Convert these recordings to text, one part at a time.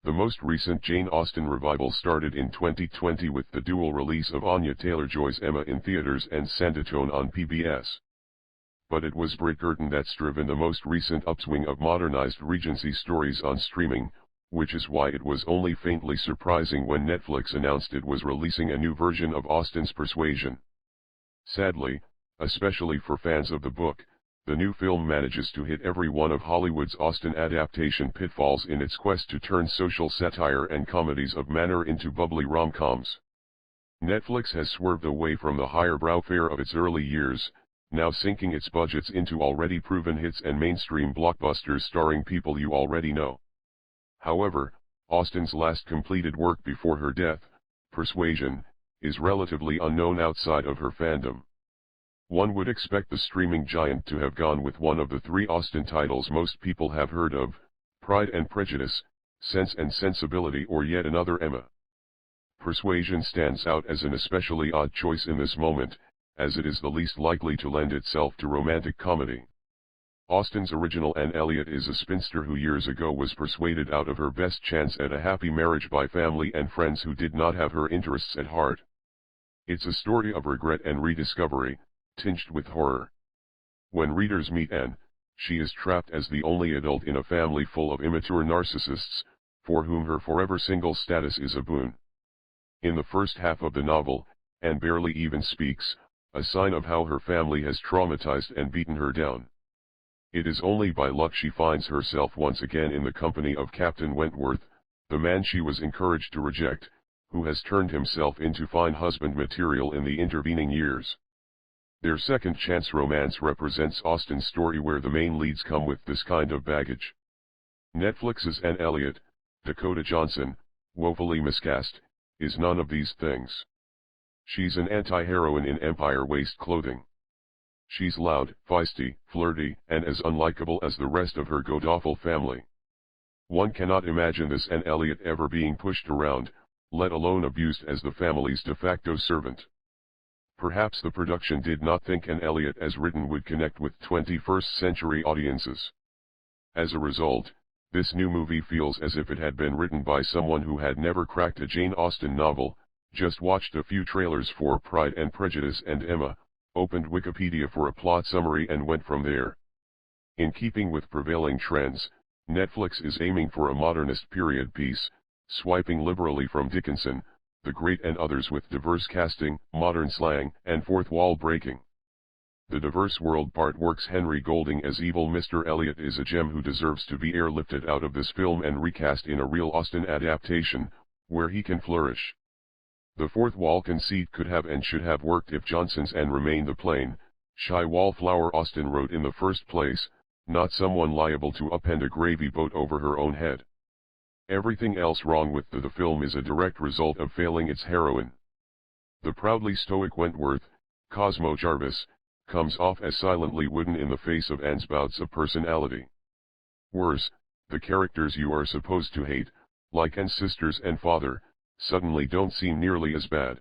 The most recent Jane Austen revival started in 2020 with the dual release of Anya Taylor-Joy's Emma in theaters and Sanditon on PBS. But it was Bridgerton that's driven the most recent upswing of modernized Regency stories on streaming, which is why it was only faintly surprising when Netflix announced it was releasing a new version of Austen's Persuasion. Sadly, especially for fans of the book, the new film manages to hit every one of Hollywood's Austen adaptation pitfalls in its quest to turn social satire and comedies of manner into bubbly rom-coms. Netflix has swerved away from the higher brow fare of its early years, now sinking its budgets into already proven hits and mainstream blockbusters starring people you already know. However, Austen's last completed work before her death, Persuasion, is relatively unknown outside of her fandom. One would expect the streaming giant to have gone with one of the three Austen titles most people have heard of, Pride and Prejudice, Sense and Sensibility, or yet another Emma. Persuasion stands out as an especially odd choice in this moment, as it is the least likely to lend itself to romantic comedy. Austen's original Anne Elliot is a spinster who years ago was persuaded out of her best chance at a happy marriage by family and friends who did not have her interests at heart. It's a story of regret and rediscovery, tinged with horror. When readers meet Anne, she is trapped as the only adult in a family full of immature narcissists, for whom her forever single status is a boon. In the first half of the novel, Anne barely even speaks, a sign of how her family has traumatized and beaten her down. It is only by luck she finds herself once again in the company of Captain Wentworth, the man she was encouraged to reject, who has turned himself into fine husband material in the intervening years. Their second chance romance represents Austen's story where the main leads come with this kind of baggage. Netflix's Anne Elliot, Dakota Johnson, woefully miscast, is none of these things. She's an anti-heroine in Empire waist clothing. She's loud, feisty, flirty, and as unlikable as the rest of her god-awful family. One cannot imagine this Anne Elliot ever being pushed around, let alone abused as the family's de facto servant. Perhaps the production did not think Anne Elliot as written would connect with 21st century audiences. As a result, this new movie feels as if it had been written by someone who had never cracked a Jane Austen novel, just watched a few trailers for Pride and Prejudice and Emma, opened Wikipedia for a plot summary and went from there. In keeping with prevailing trends, Netflix is aiming for a modernist period piece, swiping liberally from Dickinson, The Great and others with diverse casting, modern slang, and fourth wall breaking. The diverse world part works. Henry Golding as evil Mr. Elliot is a gem who deserves to be airlifted out of this film and recast in a real Austen adaptation, where he can flourish. The fourth wall conceit could have and should have worked if Johnson's Anne remained the plain, shy wallflower Austen wrote in the first place, not someone liable to upend a gravy boat over her own head. Everything else wrong with the film is a direct result of failing its heroine. The proudly stoic Wentworth, Cosmo Jarvis, comes off as silently wooden in the face of Anne's bouts of personality. Worse, the characters you are supposed to hate, like Anne's sisters and father, suddenly don't seem nearly as bad.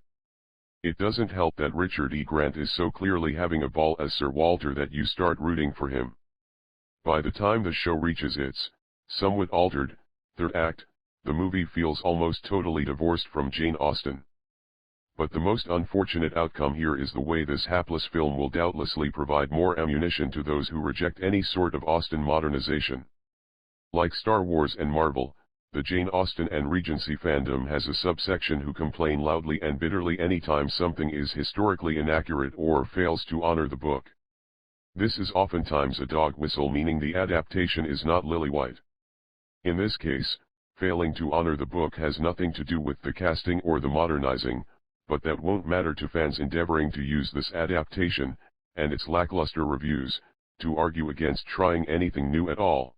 It doesn't help that Richard E. Grant is so clearly having a ball as Sir Walter that you start rooting for him. By the time the show reaches its, somewhat altered, third act, the movie feels almost totally divorced from Jane Austen. But the most unfortunate outcome here is the way this hapless film will doubtlessly provide more ammunition to those who reject any sort of Austen modernization. Like Star Wars and Marvel, the Jane Austen and Regency fandom has a subsection who complain loudly and bitterly anytime something is historically inaccurate or fails to honor the book. This is oftentimes a dog whistle, meaning the adaptation is not lily-white. In this case, failing to honor the book has nothing to do with the casting or the modernizing, but that won't matter to fans endeavoring to use this adaptation, and its lackluster reviews, to argue against trying anything new at all.